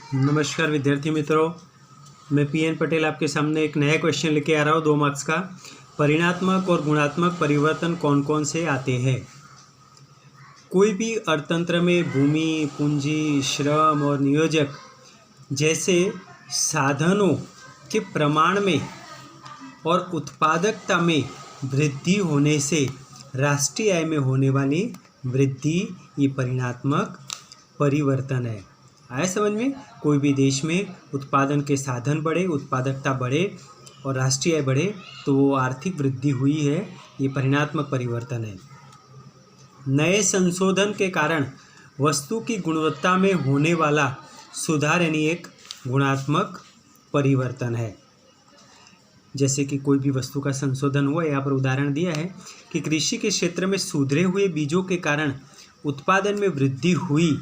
नमस्कार विद्यार्थी मित्रों, मैं पीएन पटेल आपके सामने एक नया क्वेश्चन लेके आ रहा हूँ 2 मार्क्स का। परिणात्मक और गुणात्मक परिवर्तन कौन कौन से आते हैं। कोई भी अर्थतंत्र में भूमि, पूंजी, श्रम और नियोजक जैसे साधनों के प्रमाण में और उत्पादकता में वृद्धि होने से राष्ट्रीय आय में होने वाली वृद्धि ये परिणात्मक परिवर्तन है। आया समझ में। कोई भी देश में उत्पादन के साधन बढ़े, उत्पादकता बढ़े और राष्ट्रीय आय बढ़े तो वो आर्थिक वृद्धि हुई है, ये परिणात्मक परिवर्तन है। नए संशोधन के कारण वस्तु की गुणवत्ता में होने वाला सुधार यानी एक गुणात्मक परिवर्तन है। जैसे कि कोई भी वस्तु का संशोधन हुआ, यहाँ पर उदाहरण दिया है कि कृषि के क्षेत्र में सुधरे हुए बीजों के कारण उत्पादन में वृद्धि हुई,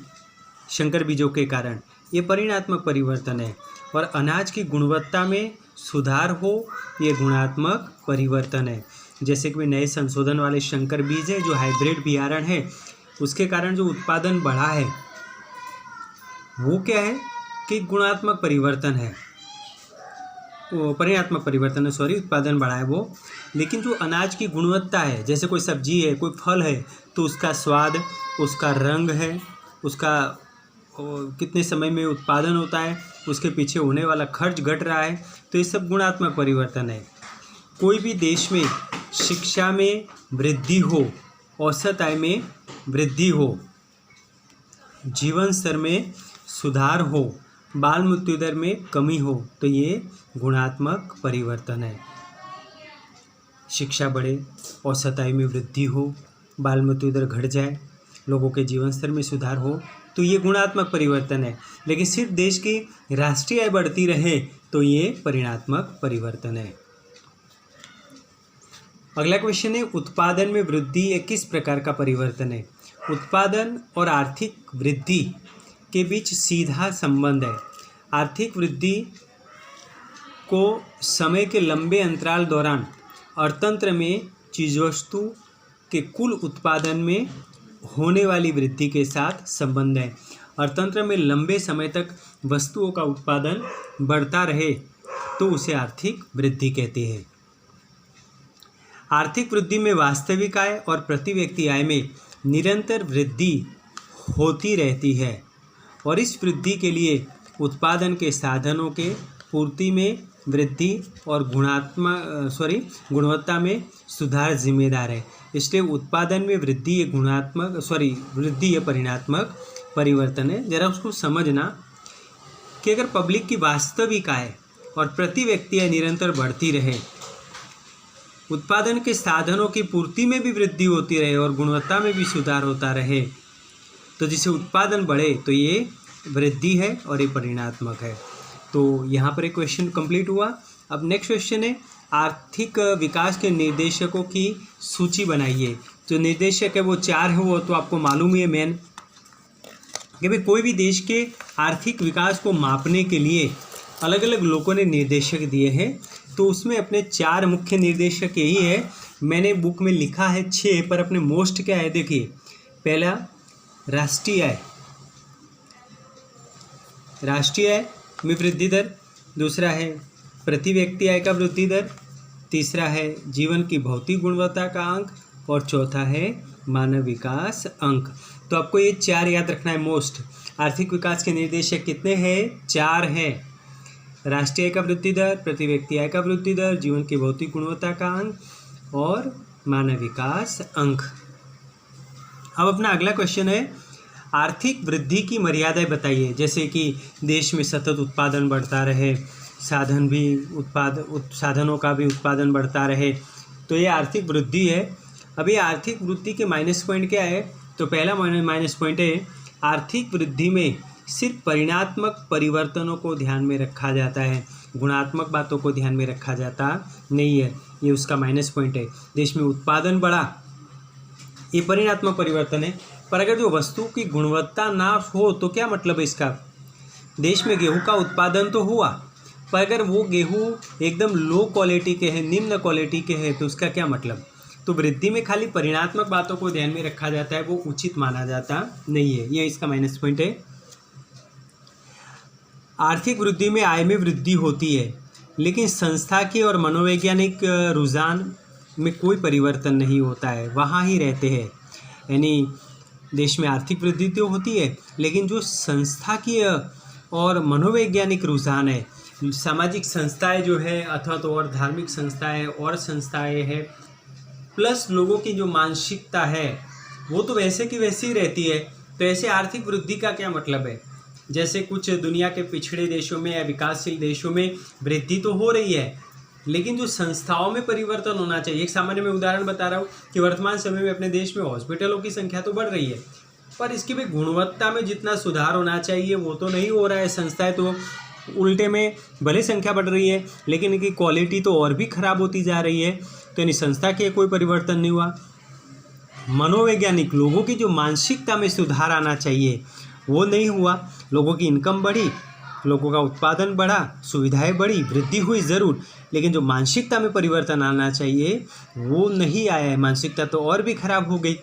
संकर बीजों के कारण, ये परिणात्मक परिवर्तन है। और अनाज की गुणवत्ता में सुधार हो, ये गुणात्मक परिवर्तन है। जैसे कि नए संशोधन वाले संकर बीज है, जो हाइब्रिड बियारण है, उसके कारण जो उत्पादन बढ़ा है वो क्या है कि गुणात्मक परिवर्तन है, वो परिणात्मक परिवर्तन है, उत्पादन बढ़ा है वो। लेकिन जो अनाज की गुणवत्ता है, जैसे कोई सब्जी है, कोई फल है, तो उसका स्वाद, उसका रंग है, उसका कितने समय में उत्पादन होता है, उसके पीछे होने वाला खर्च घट रहा है, तो ये सब गुणात्मक परिवर्तन है। कोई भी देश में शिक्षा में वृद्धि हो, औसत आय में वृद्धि हो, जीवन स्तर में सुधार हो, बाल मृत्यु दर में कमी हो, तो ये गुणात्मक परिवर्तन है। शिक्षा बढ़े, औसत आय में वृद्धि हो, बाल मृत्यु दर घट जाए, लोगों के जीवन स्तर में सुधार हो, तो ये गुणात्मक परिवर्तन है। लेकिन सिर्फ देश की राष्ट्रीय आय बढ़ती रहे तो ये परिणात्मक परिवर्तन है। अगला क्वेश्चन है, उत्पादन में वृद्धि ये किस प्रकार का परिवर्तन है। उत्पादन और आर्थिक वृद्धि के बीच सीधा संबंध है। आर्थिक वृद्धि को समय के लंबे अंतराल दौरान अर्थतंत्र में चीजवस्तु के कुल उत्पादन में होने वाली वृद्धि के साथ संबंध है। अर्थतंत्र में लंबे समय तक वस्तुओं का उत्पादन बढ़ता रहे तो उसे आर्थिक वृद्धि कहते हैं। आर्थिक वृद्धि में वास्तविक आय और प्रति व्यक्ति आय में निरंतर वृद्धि होती रहती है और इस वृद्धि के लिए उत्पादन के साधनों के पूर्ति में वृद्धि और गुणवत्ता में सुधार जिम्मेदार है। इसलिए उत्पादन में वृद्धि ये वृद्धि ये परिणात्मक परिवर्तन है। जरा उसको समझना कि अगर पब्लिक की वास्तविक आय और प्रति व्यक्ति आय निरंतर बढ़ती रहे, उत्पादन के साधनों की पूर्ति में भी वृद्धि होती रहे और गुणवत्ता में भी सुधार होता रहे, तो जिसे उत्पादन बढ़े तो ये वृद्धि है और ये परिणात्मक है। तो यहाँ पर एक क्वेश्चन कंप्लीट हुआ। अब नेक्स्ट क्वेश्चन है, आर्थिक विकास के निर्देशकों की सूची बनाइए। जो निर्देशक है वो 4 है, वो तो आपको मालूम ही है मेन कि भाई कोई भी देश के आर्थिक विकास को मापने के लिए अलग अलग लोगों ने निर्देशक दिए हैं। तो उसमें अपने 4 मुख्य निर्देशक यही है। मैंने बुक में लिखा है 6, पर अपने मोस्ट क्या है देखिए। पहला राष्ट्रीय आय, राष्ट्रीय आय में वृद्धि दर, दूसरा है प्रति व्यक्ति आय का वृद्धि दर, तीसरा है जीवन की भौतिक गुणवत्ता का अंक और चौथा है मानव विकास अंक। तो आपको ये 4 याद रखना है मोस्ट। आर्थिक विकास के निर्देशक कितने हैं? 4 हैं। राष्ट्रीय आय का वृद्धि दर, प्रति व्यक्ति आय का वृद्धि दर, जीवन की भौतिक गुणवत्ता का अंक और मानव विकास अंक। अब अपना अगला क्वेश्चन है, आर्थिक वृद्धि की मर्यादाएं बताइए। जैसे कि देश में सतत उत्पादन बढ़ता रहे, साधनों का भी उत्पादन बढ़ता रहे, तो ये आर्थिक वृद्धि है। अभी आर्थिक वृद्धि के माइनस पॉइंट क्या है? तो पहला माइनस पॉइंट है, आर्थिक वृद्धि में सिर्फ परिणात्मक परिवर्तनों को ध्यान में रखा जाता है, गुणात्मक बातों को ध्यान में रखा जाता नहीं है। ये उसका माइनस पॉइंट है। देश में उत्पादन बढ़ा, ये परिणात्मक परिवर्तन है। पर अगर जो वस्तु की गुणवत्ता ना हो तो क्या मतलब है इसका? देश में गेहूं का उत्पादन तो हुआ, पर अगर वो गेहूं एकदम लो क्वालिटी के हैं, निम्न क्वालिटी के हैं, तो उसका क्या मतलब? तो वृद्धि में खाली परिणात्मक बातों को ध्यान में रखा जाता है, वो उचित माना जाता नहीं है। ये इसका माइनस पॉइंट है। आर्थिक वृद्धि में आय में वृद्धि होती है, लेकिन संस्था के और मनोवैज्ञानिक रुझान में कोई परिवर्तन नहीं होता है, वहाँ ही रहते हैं। यानी देश में आर्थिक वृद्धि तो होती है, लेकिन जो संस्थाकीय और मनोवैज्ञानिक रुझान है, सामाजिक संस्थाएं जो है अथवा तो और धार्मिक संस्थाएं और संस्थाएं हैं, प्लस लोगों की जो मानसिकता है वो तो वैसे की वैसी ही रहती है। तो ऐसे आर्थिक वृद्धि का क्या मतलब है? जैसे कुछ दुनिया के पिछड़े देशों में या विकासशील देशों में वृद्धि तो हो रही है, लेकिन जो संस्थाओं में परिवर्तन होना चाहिए। एक सामान्य मैं उदाहरण बता रहा हूँ कि वर्तमान समय में अपने देश में हॉस्पिटलों की संख्या तो बढ़ रही है, पर इसकी भी गुणवत्ता में जितना सुधार होना चाहिए वो तो नहीं हो रहा है। संस्थाएं तो उल्टे में भले संख्या बढ़ रही है, लेकिन इनकी क्वालिटी तो और भी खराब होती जा रही है। तो यानी संस्था के कोई परिवर्तन नहीं हुआ। मनोवैज्ञानिक लोगों की जो मानसिकता में सुधार आना चाहिए वो नहीं हुआ। लोगों की इनकम बढ़ी, लोगों का उत्पादन बढ़ा, सुविधाएं बढ़ी, वृद्धि हुई ज़रूर, लेकिन जो मानसिकता में परिवर्तन आना चाहिए वो नहीं आया है। मानसिकता तो और भी खराब हो गई।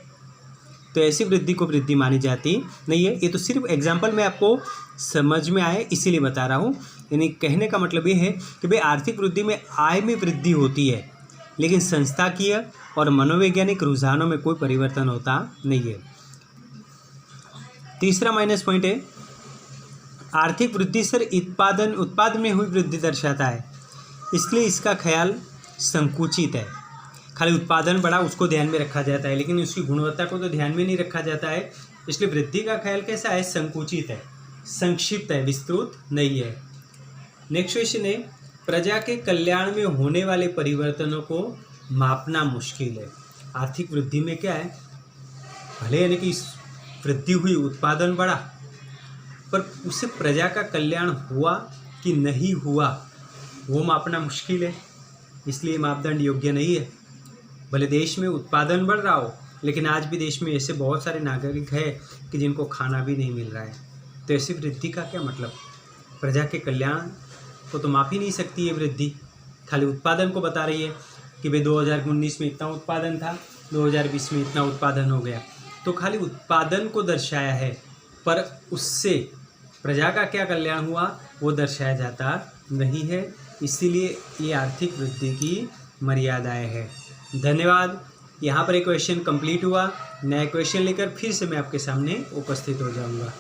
तो ऐसी वृद्धि को वृद्धि मानी जाती नहीं है। ये तो सिर्फ एग्जाम्पल में आपको समझ में आए इसीलिए बता रहा हूँ। यानी कहने का मतलब ये है कि भाई आर्थिक वृद्धि में आय में वृद्धि होती है, लेकिन संस्थाकीय और मनोवैज्ञानिक रुझानों में कोई परिवर्तन होता नहीं है। तीसरा माइनस पॉइंट है, आर्थिक वृद्धि सर उत्पादन में हुई वृद्धि दर्शाता है, इसलिए इसका ख्याल संकुचित है। खाली उत्पादन बढ़ा उसको ध्यान में रखा जाता है, लेकिन उसकी गुणवत्ता को तो ध्यान में नहीं रखा जाता है। इसलिए वृद्धि का ख्याल कैसा है? संकुचित है, संक्षिप्त है, विस्तृत नहीं है। नेक्स्ट क्वेश्चन है, प्रजा के कल्याण में होने वाले परिवर्तनों को मापना मुश्किल है। आर्थिक वृद्धि में क्या है, भले यानी कि वृद्धि हुई, उत्पादन बढ़ा, पर उससे प्रजा का कल्याण हुआ कि नहीं हुआ वो मापना मुश्किल है, इसलिए मापदंड योग्य नहीं है। भले देश में उत्पादन बढ़ रहा हो, लेकिन आज भी देश में ऐसे बहुत सारे नागरिक हैं कि जिनको खाना भी नहीं मिल रहा है। तो ऐसी वृद्धि का क्या मतलब? प्रजा के कल्याण को तो माप ही नहीं सकती है वृद्धि, खाली उत्पादन को बता रही है कि भाई 2019 में इतना उत्पादन था, 2020 में इतना उत्पादन हो गया। तो खाली उत्पादन को दर्शाया है, पर उससे प्रजा का क्या कल्याण हुआ वो दर्शाया जाता नहीं है। इसीलिए ये आर्थिक वृद्धि की मर्यादाएं हैं। धन्यवाद। यहाँ पर एक क्वेश्चन कंप्लीट हुआ। नया क्वेश्चन लेकर फिर से मैं आपके सामने उपस्थित हो जाऊँगा।